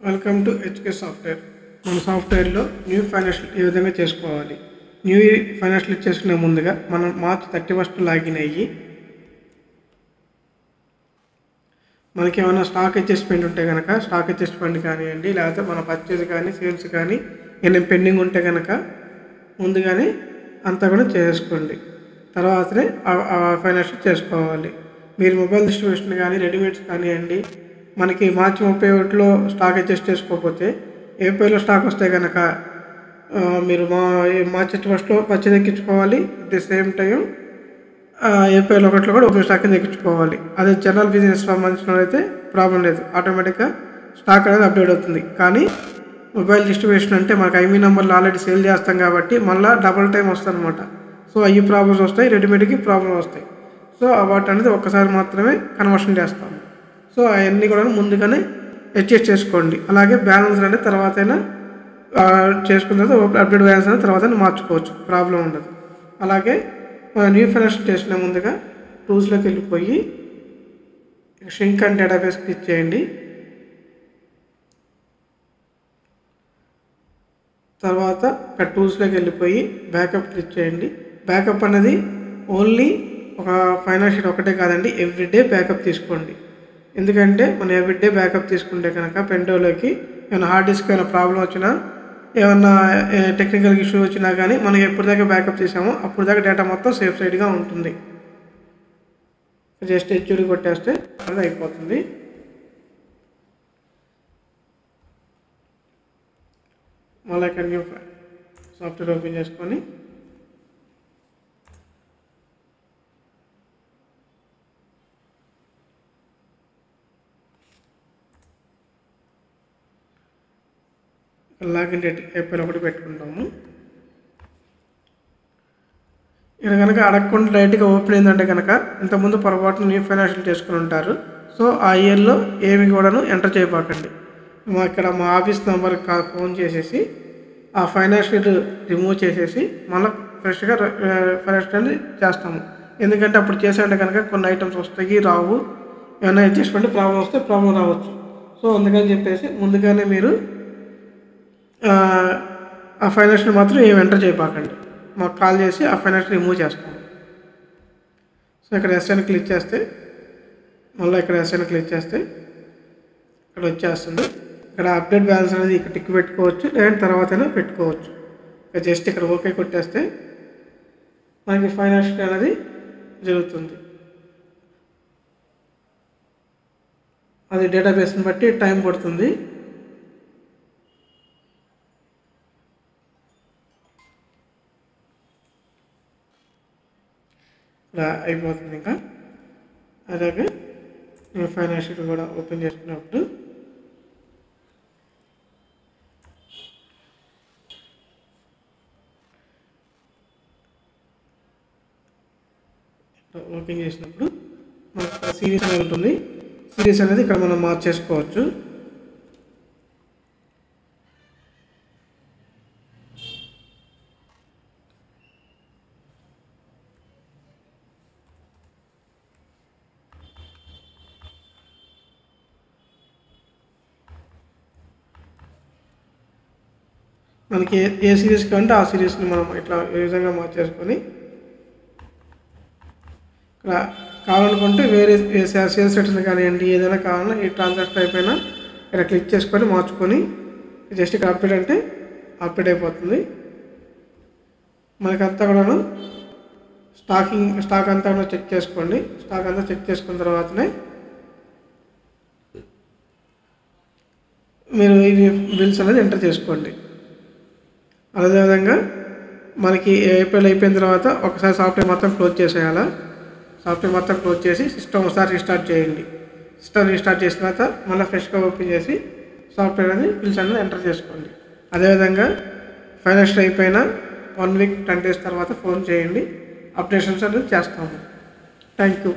Welcome to HK software. మన సాఫ్ట్వేర్లో new financial ఏ విధంగా చేసుకోవాలి. న్యూ ఫైనాన్షియల్ చేసుకునే ముందుగా మనం మార్చ్ 31 లాగిన్ అయ్యి మనకి ఏమైనా స్టాక్ అడ్జస్ట్మెంట్ ఉంటే కనుక స్టాక్ అడ్జస్ట్మెంట్ కానివ్వండి, లేకపోతే మన పర్చేజ్ కానీ సేల్స్ కానీ ఏమైనా పెండింగ్ ఉంటే కనుక ముందుగానే అంతా కూడా చేసుకోండి. తర్వాతనే ఫైనాన్షియల్ చేసుకోవాలి. మీరు మొబైల్ డిస్ట్రిబ్యూషన్ కానీ రెడీమేడ్స్ కానివ్వండి, మనకి మార్చి 31లో స్టాక్ అడ్జస్ట్ చేసుకోకపోతే ఏప్రిల్లో స్టాక్ వస్తే కనుక మీరు మార్చి 31లో పర్చేజ్ ఎక్కించుకోవాలి. At the same time April 1లో కూడా ఓపెన్ స్టాక్ ఎక్కించుకోవాలి. అదే జనరల్ బిజినెస్ సంబంధించిన అయితే ప్రాబ్లం లేదు, ఆటోమేటిక్గా స్టాక్ అనేది అప్డేట్ అవుతుంది. కానీ మొబైల్ డిస్ట్రిబ్యూషన్ అంటే మనకు ఐమీ నెంబర్లు ఆల్రెడీ సేల్ చేస్తాం కాబట్టి మళ్ళీ డబుల్ టైం వస్తుంది అనమాట. సో అవి ప్రాబ్లమ్స్ వస్తాయి, రెడీమేడ్కి ప్రాబ్లమ్ వస్తాయి. సో వాటి అనేది ఒక్కసారి మాత్రమే కన్వర్షన్ చేస్తాము. సో అవన్నీ కూడా ముందుగానే అడ్జస్ట్ చేసుకోండి. అలాగే బ్యాలెన్స్ అనేది తర్వాత అయినా చేసుకున్న తర్వాత అప్డేట్ బ్యాలెన్స్ అనేది తర్వాత మార్చుకోవచ్చు, ప్రాబ్లం ఉండదు. అలాగే న్యూ ఫైనాన్షియల్ చేసిన ముందుగా టూల్స్లోకి వెళ్ళిపోయి ష్రింక్ అండ్ డేటాబేస్ క్లిక్ చేయండి. తర్వాత ఇక్కడ టూల్స్లోకి వెళ్ళిపోయి బ్యాకప్ క్లిక్ చేయండి. బ్యాకప్ అనేది ఓన్లీ ఒక ఫైనాన్షియల్ ఒకటే కాదండి, ఎవ్రీడే బ్యాకప్ తీసుకోండి. ఎందుకంటే మనం ఎవ్రీడే బ్యాకప్ తీసుకుంటే కనుక పెండోలోకి ఏమైనా హార్డ్ డిస్క్ ఏమైనా ప్రాబ్లం వచ్చినా, ఏమన్నా టెక్నికల్ ఇష్యూ వచ్చినా కానీ మనం ఎప్పుడు దాకా బ్యాకప్ చేసామో అప్పుడు దాకా డేటా మొత్తం సేఫ్ సైడ్గా ఉంటుంది. జస్ట్ హెచ్డి కొట్టేస్తే అది అయిపోతుంది. మళ్ళీ ఇక్కడ న్యూ సాఫ్ట్వేర్ ఓపెన్ చేసుకొని లాగిన్ డేట్ ఏప్రిల్ 1 పెట్టుకుంటాము. ఇక్కడ కనుక అడగకుండా డైరెక్ట్గా ఓపెన్ అయిందంటే కనుక ఇంతకుముందు పొరపాటున న్యూ ఫైనాన్షియల్ చేసుకుని ఉంటారు. సో ఆ ఇయర్లో ఏమి కూడాను ఎంటర్ చేయబాకండి. ఇక్కడ మా ఆఫీస్ నెంబర్కి ఫోన్ చేసేసి ఆ ఫైనాన్షియల్ రిమూవ్ చేసేసి మళ్ళీ ఫ్రెష్గా ఫైనాన్షియల్ చేస్తాము. ఎందుకంటే అప్పుడు చేసేయంటే కనుక కొన్ని ఐటమ్స్ వస్తాయి, రావు, ఏమైనా అడ్జస్ట్మెంట్ ప్రాబ్లం వస్తే ప్రాబ్లం రావచ్చు. సో అందుకని చెప్పేసి ముందుగానే మీరు ఆ ఫైనాన్షియల్ మాత్రం ఏమి ఎంటర్ చేయబాకండి. మాకు కాల్ చేసి ఆ ఫైనాన్షియల్ రిమూవ్ చేస్తాము. సో ఇక్కడ ఎస్ఎన్ క్లిక్ చేస్తే మళ్ళీ ఇక్కడ ఎస్ఎన్ క్లిక్ చేస్తే ఇక్కడ వచ్చేస్తుంది. ఇక్కడ అప్డేట్ బ్యాలెన్స్ అనేది ఇక్కడ టిక్ పెట్టుకోవచ్చు, లేదంటే తర్వాతైనా పెట్టుకోవచ్చు. ఇక్కడ జస్ట్ ఇక్కడ ఓకే కొట్టేస్తే మనకి ఫైనాన్షియల్ అనేది జరుగుతుంది. అది డేటాబేస్ని బట్టి టైం పడుతుంది. ఇలా అయిపోతుంది. ఇంకా అలాగే నేను ఫైనాన్షియల్ కూడా ఓపెన్ చేసుకున్నప్పుడు ఓపెన్ చేసినప్పుడు మనకు సిరీస్ అనేది ఉంటుంది. సిరీస్ అనేది ఇక్కడ మనం మార్చేసుకోవచ్చు. మనకి ఏ సిరీస్ కావాలంటే ఆ సిరీస్ని మనం ఇట్లా ఏ విధంగా మార్చేసుకొని ఇక్కడ కావాలనుకుంటే వేరే సేల్స్ సెక్షన్ కానివ్వండి, ఏదైనా కావాలన్నా ఈ ట్రాన్సాక్షన్ అయిపోయినా ఇక్కడ క్లిక్ చేసుకొని మార్చుకొని జస్ట్ ఇక్కడ అప్డేట్ అంటే అప్డేట్ అయిపోతుంది. మనకంతా కూడాను స్టాక్ అంతా కూడా చెక్ చేసుకోండి. స్టాక్ అంతా చెక్ చేసుకున్న తర్వాతనే మీరు ఇది బిల్స్ అనేది ఎంటర్ చేసుకోండి. అదేవిధంగా మనకి ఏప్రిల్ అయిపోయిన తర్వాత ఒకసారి సాఫ్ట్వేర్ మొత్తం క్లోజ్ చేసేయాలా. సాఫ్ట్వేర్ మొత్తం క్లోజ్ చేసి సిస్టమ్ ఒకసారి రీస్టార్ట్ చేయండి. సిస్టమ్ రీస్టార్ట్ చేసిన తర్వాత మళ్ళీ ఫ్రెష్గా ఓపెన్ చేసి సాఫ్ట్వేర్ అనేది బిల్స్ అనేది ఎంటర్ చేసుకోండి. అదేవిధంగా ఫైనాన్షియల్ అయిపోయిన 1 వీక్ 10 days తర్వాత ఫోన్ చేయండి, అప్డేషన్స్ అనేది చేస్తాము. Thank you.